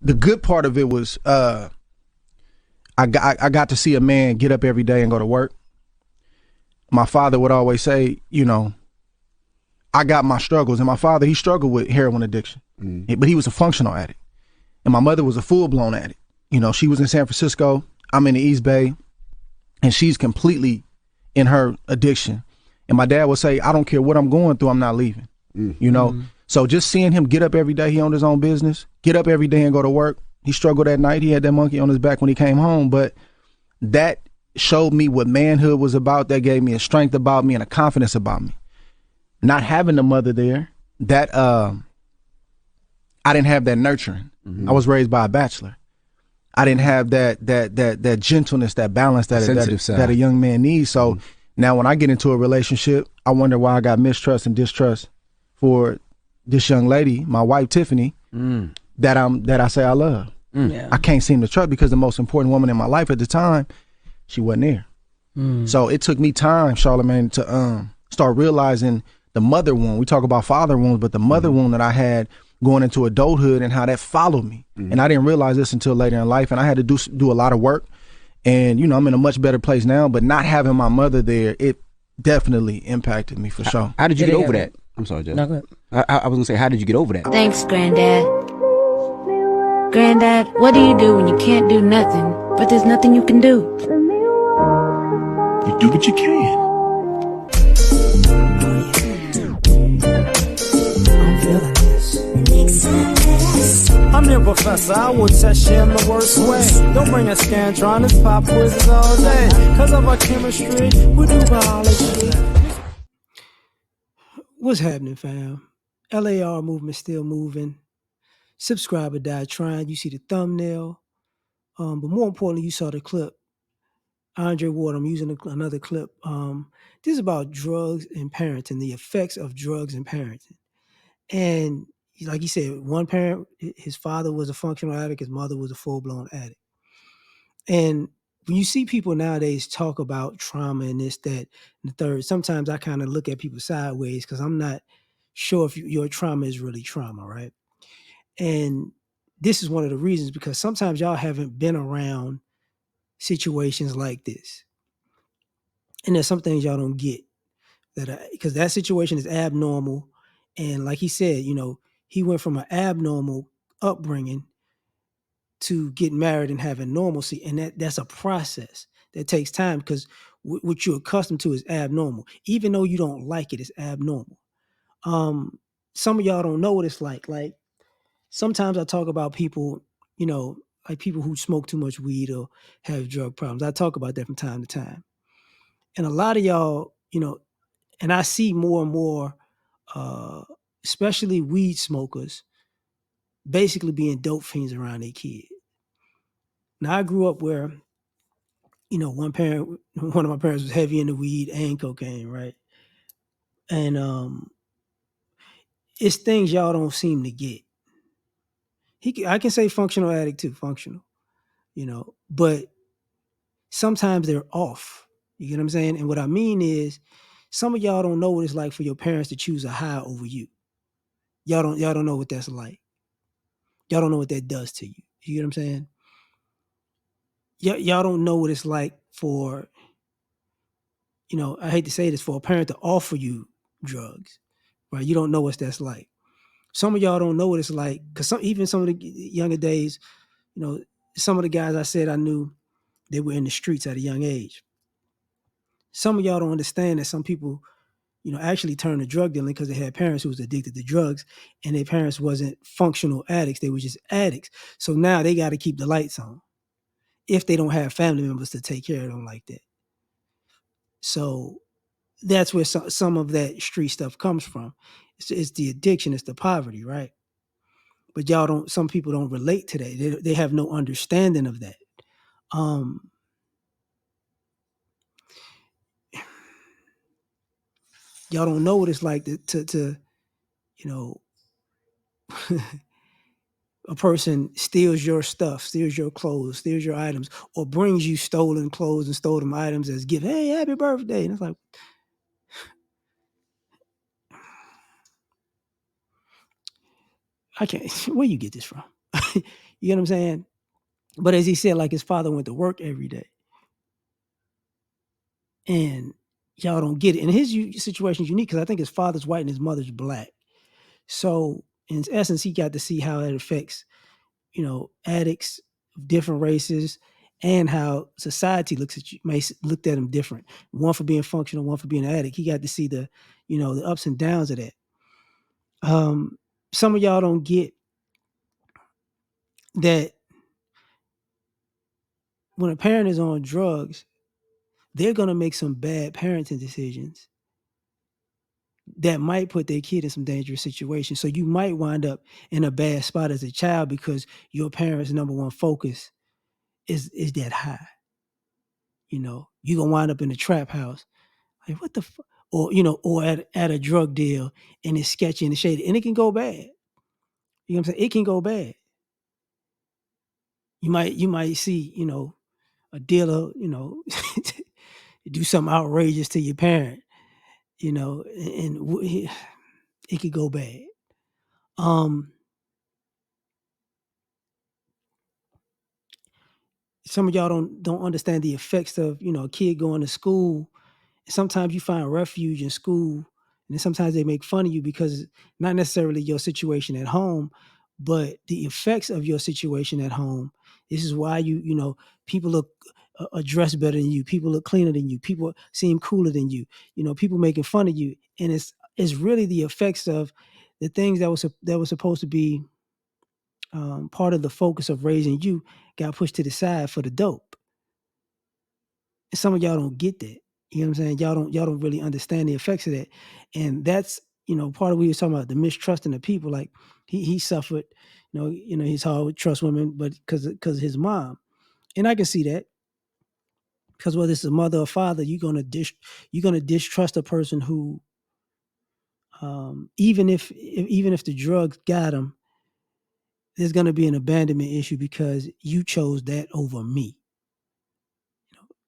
the good part of it was I got to see a man get up every day and go to work. My father would always say, you know, I got my struggles, and my father, he struggled with heroin addiction, but he was a functional addict, and my mother was a full-blown addict. You know, she was in San Francisco, I'm in the East Bay, and she's completely in her addiction. And my dad would say, I don't care what I'm going through, I'm not leaving. You know, so just seeing him get up every day, he owned his own business, get up every day and go to work. He struggled at night, he had that monkey on his back when he came home, but that showed me what manhood was about. That gave me a strength about me and a confidence about me. Not having the mother there, that I didn't have that nurturing. I was raised by a bachelor. I didn't have that gentleness, that balance that a young man needs. So now when I get into a relationship, I wonder why I got mistrust and distrust for this young lady, my wife Tiffany, that I say I love. Yeah. I can't seem to trust because the most important woman in my life at the time, she wasn't there. So it took me time, Charlamagne, to start realizing the mother wound. We talk about father wounds, but the mother wound that I had going into adulthood and how that followed me. And I didn't realize this until later in life, and I had to do a lot of work. And, you know, I'm in a much better place now, but not having my mother there, it definitely impacted me for sure. How did you get over that? I'm sorry, Jeff. No, go ahead. I was going to say, how did you get over that? Thanks, Granddad. Granddad, what do you do when you can't do nothing, but there's nothing you can do? You do what you can. I'm feeling this. I'm your professor, I will test you in the worst way. Don't bring a Scantron, pop quizzes all day. Cause of our chemistry, we do biology. What's happening, fam? L.A.R. movement still moving. Subscribe or die trying. You see the thumbnail. But more importantly, you saw the clip. Andre Ward, I'm using another clip. This is about drugs and parenting, the effects of drugs and parenting. And like he said, one parent, his father was a functional addict, his mother was a full-blown addict. And when you see people nowadays talk about trauma and this, that, and the third, sometimes I kind of look at people sideways because I'm not sure if your trauma is really trauma, right? And this is one of the reasons, because sometimes y'all haven't been around situations like this. And there's some things y'all don't get, because that situation is abnormal. And like he said, you know, he went from an abnormal upbringing to getting married and having normalcy. And that's a process that takes time, because what you're accustomed to is abnormal. Even though you don't like it, it's abnormal. Some of y'all don't know what it's like. Like, sometimes I talk about people, you know, like people who smoke too much weed or have drug problems. I talk about that from time to time. And a lot of y'all, you know, and I see more and more, especially weed smokers, basically being dope fiends around their kid. Now, I grew up where, you know, one of my parents was heavy into weed and cocaine, right? And it's things y'all don't seem to get. I can say functional addict too, functional, you know, but sometimes they're off. You get what I'm saying? And what I mean is, some of y'all don't know what it's like for your parents to choose a high over you. Y'all don't know what that's like. Y'all don't know what that does to you. You get what I'm saying? Y'all don't know what it's like for, you know, I hate to say this, for a parent to offer you drugs, right? You don't know what that's like. Some of y'all don't know what it's like, because even some of the younger days, you know, some of the guys I said I knew, they were in the streets at a young age. Some of y'all don't understand that some people, you know, actually turned to drug dealing because they had parents who was addicted to drugs, and their parents wasn't functional addicts. They were just addicts. So now they got to keep the lights on if they don't have family members to take care of them like that. So that's where some of that street stuff comes from. It's the addiction, it's the poverty, right? But some people don't relate to that. They have no understanding of that. Y'all don't know what it's like to you know, a person steals your stuff, steals your clothes, steals your items, or brings you stolen clothes and stolen items as gift. Hey, happy birthday. And it's like, I can't, where you get this from? You know what I'm saying? But as he said, like his father went to work every day. And y'all don't get it. And his situation is unique because I think his father's white and his mother's black. So in essence, he got to see how it affects, addicts of different races and how society looks at you, looked at him different. One for being functional, one for being an addict. He got to see the ups and downs of that. Some of y'all don't get that when a parent is on drugs, they're going to make some bad parenting decisions that might put their kid in some dangerous situations. So you might wind up in a bad spot as a child because your parents' number one focus is that high. You're gonna wind up in a trap house. Like what the fuck? Or at a drug deal and it's sketchy and it's shady. And it can go bad. You know what I'm saying? It can go bad. You might see, a dealer, do something outrageous to your parent, and it could go bad. Some of y'all don't understand the effects of, a kid going to school. Sometimes you find refuge in school, and then sometimes they make fun of you because not necessarily your situation at home, but the effects of your situation at home. This is why people look dressed better than you, people look cleaner than you, people seem cooler than you, people making fun of you, and it's really the effects of the things that was supposed to be part of the focus of raising you got pushed to the side for the dope. And some of y'all don't get that. You know what I'm saying? Y'all don't really understand the effects of that. And that's, part of what he was talking about, the mistrust in the people. Like he suffered, he's hard with trust women, but because his mom. And I can see that. Because whether it's a mother or father, you're gonna distrust a person who even if the drugs got him, there's gonna be an abandonment issue because you chose that over me.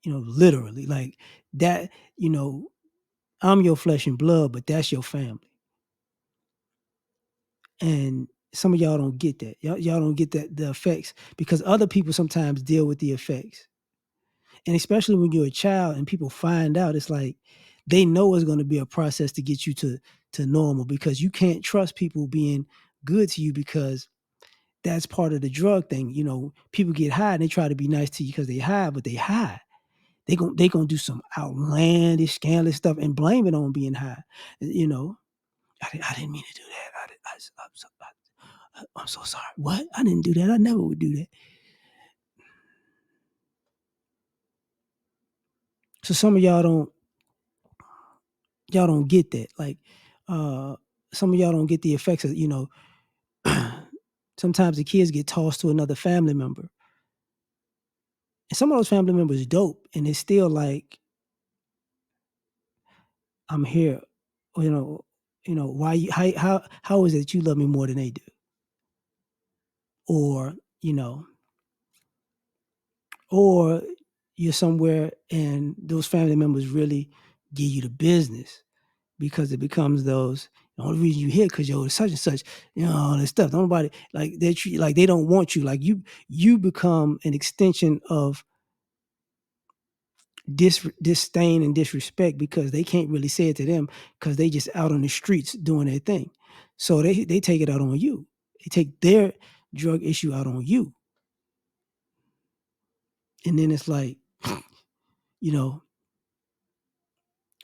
Literally like that, I'm your flesh and blood, but that's your family. And some of y'all don't get that. Y'all don't get the effects because other people sometimes deal with the effects. And especially when you're a child and people find out, it's like they know it's going to be a process to get you to normal because you can't trust people being good to you because that's part of the drug thing. People get high and they try to be nice to you because they high, but they high. They gonna do some outlandish, scandalous stuff and blame it on being high. I didn't mean to do that. I'm so sorry. What? I didn't do that. I never would do that. So some of y'all don't get that. Like some of y'all don't get the effects of, sometimes the kids get tossed to another family member. And some of those family members dope and it's still like, I'm here. Why you how is it that you love me more than they do? Or, or you're somewhere and those family members really give you the business because it becomes those, the only reason you here because you're such and such, all this stuff. Nobody like they treat like they don't want you. Like you become an extension of disdain and disrespect because they can't really say it to them because they just out on the streets doing their thing. So they take it out on you. They take their drug issue out on you. And then it's like,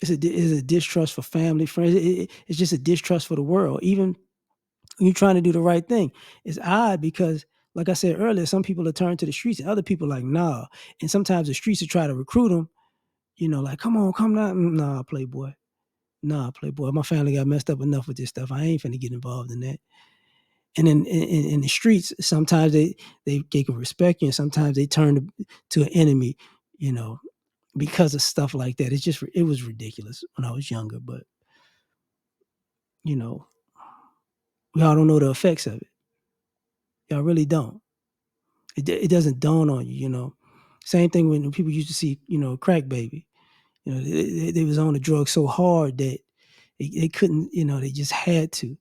it's a distrust for family, friends. It's just a distrust for the world. Even when you're trying to do the right thing, it's odd because, like I said earlier, some people are turned to the streets, and other people are like nah. And sometimes the streets will try to recruit them. Like come on, come down, nah, playboy, My family got messed up enough with this stuff. I ain't finna get involved in that. And then in the streets, sometimes they can respect you, and sometimes they turn to an enemy. Because of stuff like that. It was ridiculous when I was younger, but y'all don't know the effects of it. Y'all really don't. It doesn't dawn on you. Same thing when people used to see, crack baby. They was on the drug so hard that they couldn't, they just had to,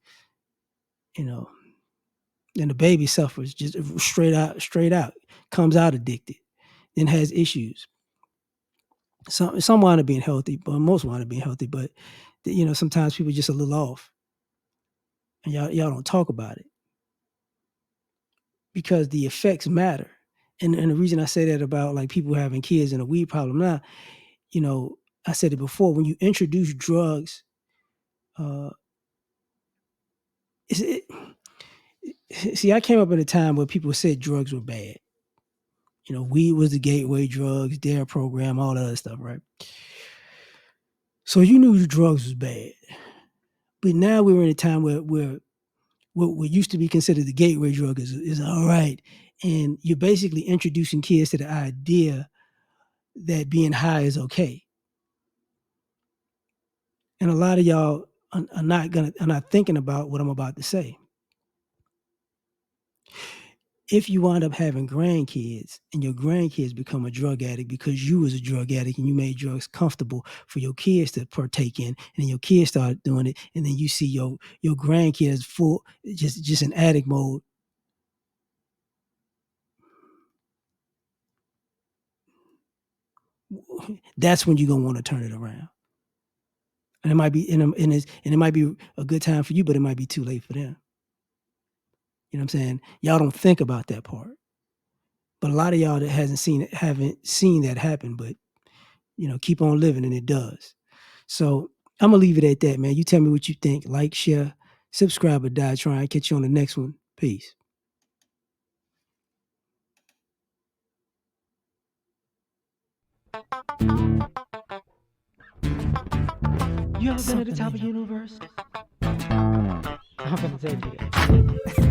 And the baby suffers just straight out, comes out addicted, then has issues. Some wind up being healthy, but most wind up being healthy. But sometimes people just a little off, and y'all don't talk about it because the effects matter. And the reason I say that about like people having kids and a weed problem now, I said it before. When you introduce drugs, see, I came up at a time where people said drugs were bad. Weed was the gateway drugs, L.A.R program, all that other stuff, right? So you knew the drugs was bad. But now we're in a time where what used to be considered the gateway drug is all right. And you're basically introducing kids to the idea that being high is okay. And a lot of y'all are not thinking about what I'm about to say. If you wind up having grandkids and your grandkids become a drug addict because you was a drug addict and you made drugs comfortable for your kids to partake in, and then your kids start doing it, and then you see your grandkids full just in addict mode. That's when you're gonna want to turn it around. And it might be and it might be a good time for you, but it might be too late for them. You know what I'm saying? Y'all don't think about that part. But a lot of y'all that haven't seen that happen, but keep on living and it does. So I'm gonna leave it at that, man. You tell me what you think. Like, share, subscribe, or die trying. Catch you on the next one. Peace. You ever been at the top of the universe? I'm gonna tell you that.